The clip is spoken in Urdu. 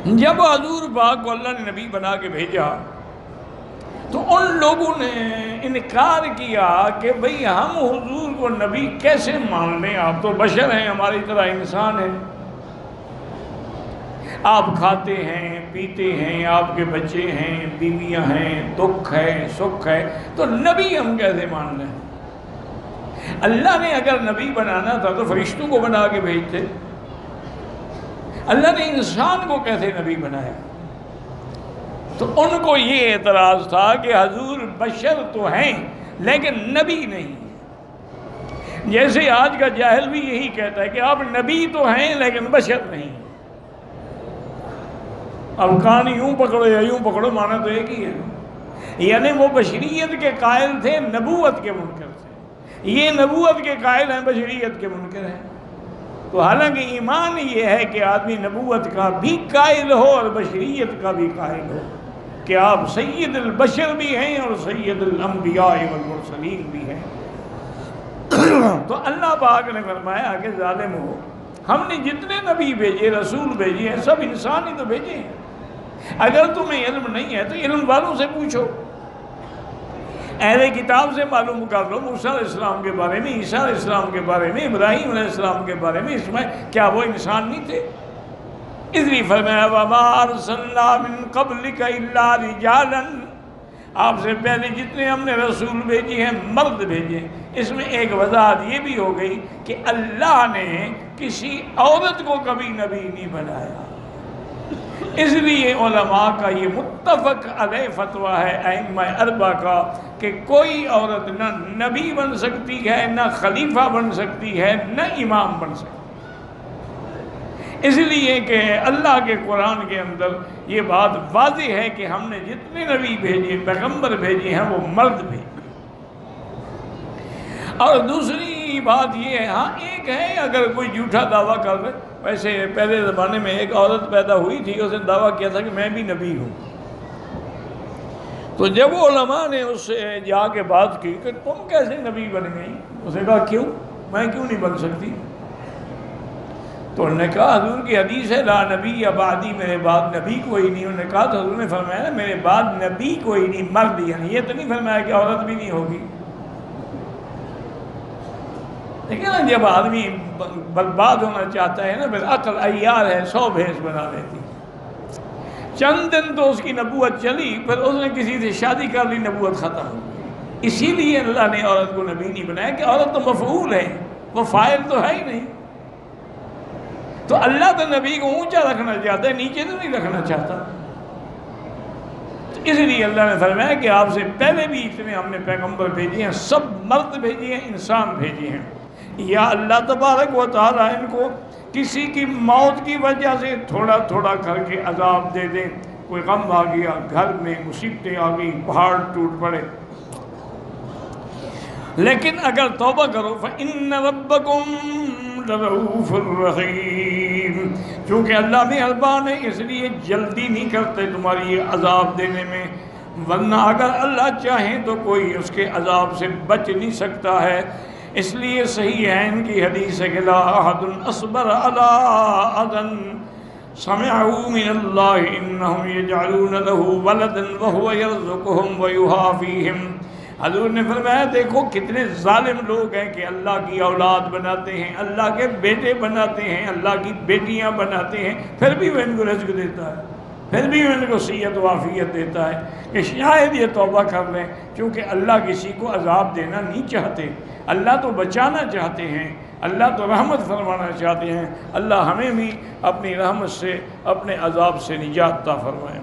جب حضور پاک کو اللہ نے نبی بنا کے بھیجا تو ان لوگوں نے انکار کیا کہ بھئی ہم حضور کو نبی کیسے مان لیں، آپ تو بشر ہیں، ہماری طرح انسان ہیں، آپ کھاتے ہیں پیتے ہیں، آپ کے بچے ہیں، بیویاں ہیں، دکھ ہے سکھ ہے، تو نبی ہم کیسے مان لیں؟ اللہ نے اگر نبی بنانا تھا تو فرشتوں کو بنا کے بھیجتے، اللہ نے انسان کو کیسے نبی بنایا؟ تو ان کو یہ اعتراض تھا کہ حضور بشر تو ہیں لیکن نبی نہیں۔ جیسے آج کا جاہل بھی یہی کہتا ہے کہ آپ نبی تو ہیں لیکن بشر نہیں۔ اب کہانی یوں پکڑو یا یوں پکڑو، مانا تو ایک ہی ہے، یعنی وہ بشریت کے قائل تھے، نبوت کے منکر تھے، یہ نبوت کے قائل ہیں، بشریت کے منکر ہیں۔ تو حالانکہ ایمان یہ ہے کہ آدمی نبوت کا بھی قائل ہو اور بشریت کا بھی قائل ہو، کہ آپ سید البشر بھی ہیں اور سید الانبیاء والمرسلین بھی ہیں۔ تو اللہ پاک نے فرمایا کہ ظالم ہو، ہم نے جتنے نبی بھیجے، رسول بھیجے ہیں، سب انسان ہی تو بھیجے ہیں۔ اگر تمہیں علم نہیں ہے تو علم والوں سے پوچھو، اہل کتاب سے معلوم کر لو، موسیٰ علیہ السلام کے بارے میں، عیسیٰ علیہ السلام کے بارے میں، ابراہیم علیہ السلام کے بارے میں، اسماعیل، کیا وہ انسان نہیں تھے؟ اس لیے فرمایا وَمَا أَرْسَلْنَا مِن قَبْلِكَ إِلَّا رِجَالًا، آپ سے پہلے جتنے ہم نے رسول بھیجے ہیں مرد بھیجے۔ اس میں ایک وضاحت یہ بھی ہو گئی کہ اللہ نے کسی عورت کو کبھی نبی نہیں بنایا۔ اس لیے علماء کا یہ متفق علیہ فتویٰ ہے ائمہ اربعہ کا کہ کوئی عورت نہ نبی بن سکتی ہے، نہ خلیفہ بن سکتی ہے، نہ امام بن سکتی ہے۔ اس لیے کہ اللہ کے قرآن کے اندر یہ بات واضح ہے کہ ہم نے جتنے نبی بھیجے، پیغمبر بھیجے ہیں، وہ مرد بھیجے۔ اور دوسری بات یہ ہے، ہاں ایک ہے اگر کوئی جھوٹا دعویٰ کر رہے، ویسے پہلے زمانے میں ایک عورت پیدا ہوئی تھی، اس نے دعویٰ کیا تھا کہ میں بھی نبی ہوں۔ تو جب علماء نے اس سے جا کے بات کی کہ تم کیسے نبی بن گئی، اس نے کہا کیوں، میں کیوں نہیں بن سکتی؟ تو انہوں نے کہا حضور کی حدیث ہے لا نبی بعدی، میرے بعد نبی کوئی نہیں۔ انہوں نے کہا تو حضور نے فرمایا میرے بعد نبی کوئی نہیں، مرد، یعنی یہ تو نہیں فرمایا کہ عورت بھی نہیں ہوگی۔ لیکن نا جب آدمی برباد ہونا چاہتا ہے نا، پھر عقل عیار ہے، 100 بھینس بنا لیتی۔ چند دن تو اس کی نبوت چلی، پھر اس نے کسی سے شادی کر لی، نبوت ختم ہو گئی۔ اسی لیے اللہ نے عورت کو نبی نہیں بنایا کہ عورت تو مفعول ہے، وہ فاعل تو ہے ہی نہیں۔ تو اللہ تو نبی کو اونچا رکھنا چاہتا ہے، نیچے تو نہیں رکھنا چاہتا۔ اس لیے اللہ نے فرمایا کہ آپ سے پہلے بھی اتنے ہم نے پیغمبر بھیجے ہیں، سب مرد بھیجے ہیں، انسان بھیجے ہیں۔ یا اللہ تبارک و تعالیٰ ان کو کسی کی موت کی وجہ سے تھوڑا تھوڑا کر کے عذاب دے دیں، کوئی غم آ گیا، گھر میں مصیبتیں آ گئی، پہاڑ ٹوٹ پڑے، لیکن اگر توبہ کرو فَإِنَّ رَبَّكُمْ لَرَؤُوفٌ رَحِيمٌ، چونکہ اللہ مہربان ہے اس لیے جلدی نہیں کرتے تمہاری یہ عذاب دینے میں، ورنہ اگر اللہ چاہیں تو کوئی اس کے عذاب سے بچ نہیں سکتا ہے۔ اس لیے صحیح ہے ان کی حدیث ہے کہ لا احد اصبر علی اذى سمعوا من اللہ انہم یجعلون له ولدا وهو يرزقهم ويحافيهم۔ حضور نے فرمایا دیکھو کتنے ظالم لوگ ہیں کہ اللہ کی اولاد بناتے ہیں، اللہ کے بیٹے بناتے ہیں، اللہ کی بیٹیاں بناتے ہیں، پھر بھی وہ ان کو رزق دیتا ہے، پھر بھی وہ ان کو صحت و عافیت دیتا ہے کہ شاید یہ توبہ کر لیں، کیونکہ اللہ کسی کو عذاب دینا نہیں چاہتے، اللہ تو بچانا چاہتے ہیں، اللہ تو رحمت فرمانا چاہتے ہیں۔ اللہ ہمیں بھی اپنی رحمت سے، اپنے عذاب سے نجات عطا فرمائے۔